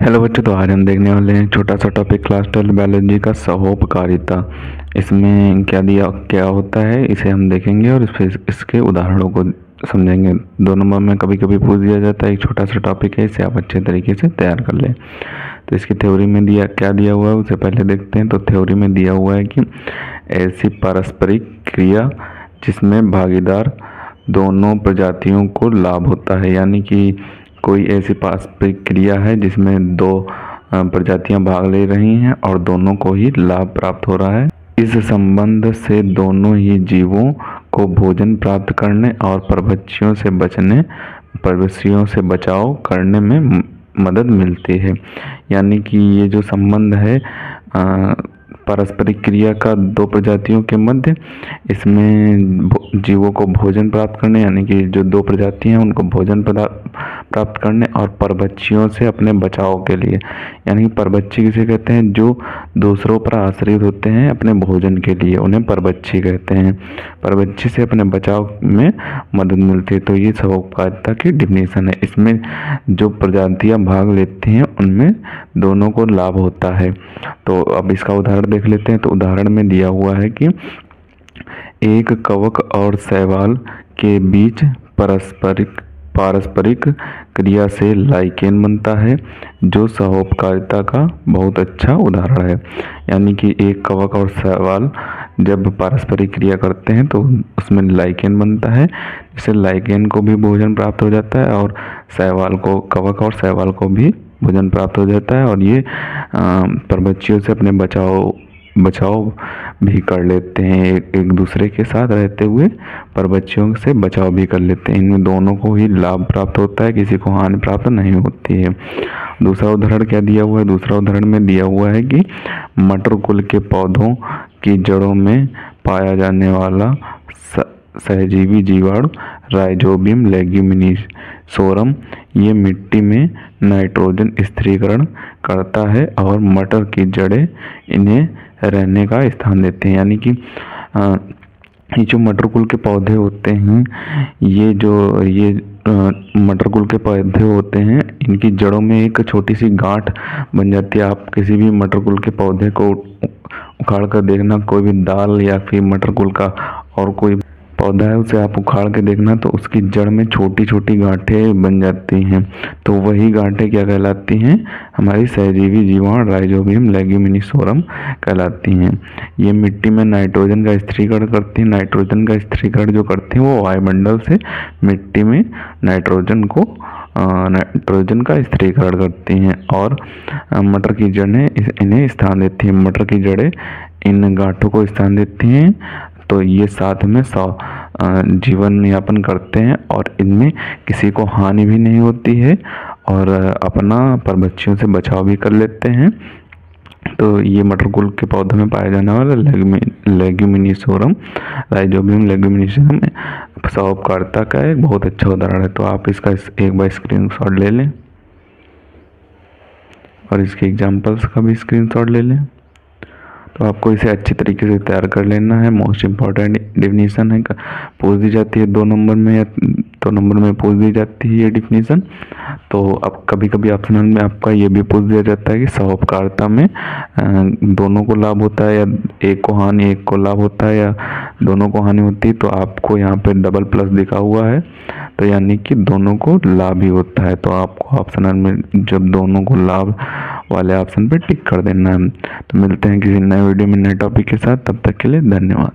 Hello बच्चों, तो आज हम देखने वाले हैं छोटा सा टॉपिक क्लास 12 बायोलॉजी का सहोपकारिता। इसमें क्या होता है इसे हम देखेंगे और फिर इसके उदाहरणों को समझेंगे। 2 नंबर में कभी कभी पूछ दिया जाता है, एक छोटा सा टॉपिक है, इसे आप अच्छे तरीके से तैयार कर लें। तो इसकी थ्योरी में दिया हुआ है उसे पहले देखते हैं। तो थ्योरी में दिया हुआ है कि ऐसी पारस्परिक क्रिया जिसमें भागीदार दोनों प्रजातियों को लाभ होता है, यानी कि कोई ऐसी पारस्परिक क्रिया है जिसमें दो प्रजातियां भाग ले रही हैं और दोनों को ही लाभ प्राप्त हो रहा है। इस संबंध से दोनों ही जीवों को भोजन प्राप्त करने और परवशियों से बचाव करने में मदद मिलती है। यानी कि ये जो संबंध है पारस्परिक क्रिया का दो प्रजातियों के मध्य, इसमें जीवों को भोजन प्राप्त करने, यानी कि जो दो प्रजाति हैं उनको भोजन प्राप्त करने और परभक्षियों से अपने बचाव के लिए, यानी कि परभक्षी किसे कहते हैं, जो दूसरों पर आश्रित होते हैं अपने भोजन के लिए, उन्हें परभक्षी कहते हैं। परभक्षी से अपने बचाव में मदद मिलती है। तो ये सहोपकारिता की डिफिनेशन है। इसमें जो प्रजातियां भाग लेती हैं उनमें दोनों को लाभ होता है। तो अब इसका उदाहरण देख लेते हैं। तो उदाहरण में दिया हुआ है कि एक कवक और शैवाल के बीच पारस्परिक क्रिया से लाइकेन बनता है, जो सहोपकारिता का बहुत अच्छा उदाहरण है। यानी कि एक कवक और शैवाल जब पारस्परिक क्रिया करते हैं तो उसमें लाइकेन बनता है, जिससे लाइकेन को भी भोजन प्राप्त हो जाता है और कवक और शैवाल को भी भोजन प्राप्त हो जाता है। और ये परभक्षियों से अपने बचाव भी कर लेते हैं। एक दूसरे के साथ रहते हुए परभक्षियों से बचाव भी कर लेते हैं। इनमें दोनों को ही लाभ प्राप्त होता है, किसी को हानि प्राप्त नहीं होती है। दूसरा उदाहरण क्या दिया हुआ है? दूसरा उदाहरण में दिया हुआ है कि मटर कुल के पौधों की जड़ों में पाया जाने वाला सहजीवी जीवाणु राइजोबियम लेग्यूमिनोसोरम ये मिट्टी में नाइट्रोजन स्थिरीकरण करता है और मटर की जड़ें इन्हें रहने का स्थान देते हैं। यानी कि ये जो मटर कुल के पौधे होते हैं, ये मटर कुल के पौधे होते हैं, इनकी जड़ों में एक छोटी सी गांठ बन जाती है। आप किसी भी मटर कुल के पौधे को उखाड़ कर देखना, कोई भी दाल या फिर मटर कुल का और कोई पौधा है उसे आप उखाड़ के देखना, तो उसकी जड़ में छोटी छोटी गांठें बन जाती हैं। तो वही गांठें क्या कहलाती हैं? हमारी सहजीवी जीवाणु राइजोबियम लेग्यूमिनोसोरम कहलाती हैं। ये मिट्टी में नाइट्रोजन का स्थिरीकरण करती हैं। नाइट्रोजन का स्थिरीकरण जो करती हैं वो वायुमंडल से मिट्टी में नाइट्रोजन का स्थिरीकरण करती हैं और मटर की जड़ें इन्हें स्थान देती हैं। मटर की जड़ें इन गांठों को स्थान देती हैं। तो ये साथ में जीवन यापन करते हैं और इनमें किसी को हानि भी नहीं होती है और अपना परभक्षियों से बचाव भी कर लेते हैं। तो ये मटर कुल के पौधों में पाया जाने वाला लेग्यूमिनोसोरम राइजोबियम लेग्यूमिनोसोरम सहोपकारिता का एक बहुत अच्छा उदाहरण है। तो आप इसका एक बार स्क्रीनशॉट ले लें और इसके एग्जाम्पल्स का भी स्क्रीनशॉट ले लें। तो आपको इसे अच्छी तरीके से तैयार कर लेना है। मोस्ट इम्पॉर्टेंट डिफिनीशन है, पूछ दी जाती है 2 नंबर में या 2 नंबर में पूछ दी जाती है ये डिफिनीशन। तो अब कभी कभी ऑप्शनल में आपका ये भी पूछ दिया जाता है कि सहोपकारिता में दोनों को लाभ होता है या एक को हानि एक को लाभ होता है या दोनों को हानि होती है। तो आपको यहाँ पे डबल प्लस दिखा हुआ है, तो यानी कि दोनों को लाभ ही होता है। तो आपको ऑप्शनल में जब दोनों को लाभ वाले ऑप्शन पे टिक कर देना है। तो मिलते हैं किसी नए वीडियो में नए टॉपिक के साथ, तब तक के लिए धन्यवाद।